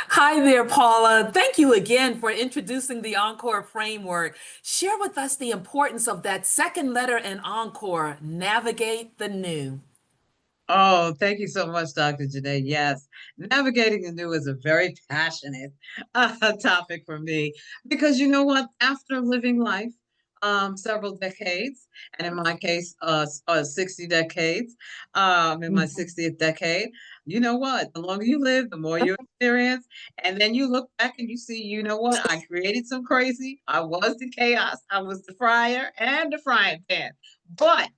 Hi there, Paula. Thank you again for introducing the Encore framework. Share with us the importance of that second letter in Encore, navigate the new. Oh, thank you so much, Dr. Janae. Yes, navigating the new is a very passionate topic for me because you know what? After living life, several decades, and in my case, 60 decades, in my 60th decade, you know what? The longer you live, the more you experience, and then you look back and you see, you know what? I created some crazy. I was the chaos. I was the fryer and the frying pan, but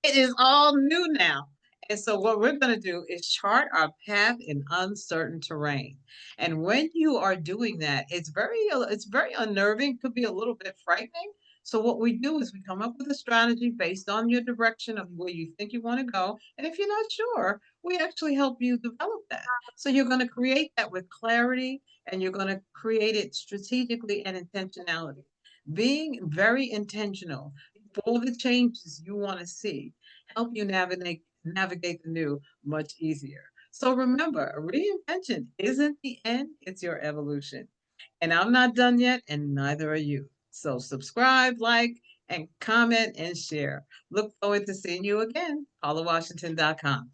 it is all new now. And so what we're going to do is chart our path in uncertain terrain. And when you are doing that, it's very unnerving, could be a little bit frightening. So what we do is we come up with a strategy based on your direction of where you think you want to go. And if you're not sure, we actually help you develop that. So you're going to create that with clarity and you're going to create it strategically and intentionality. Being very intentional for the changes you want to see help you navigate the new much easier. So remember, reinvention isn't the end, it's your evolution. And I'm not done yet, and neither are you. So subscribe, like, and comment and share. Look forward to seeing you again. PaulaWashington.com.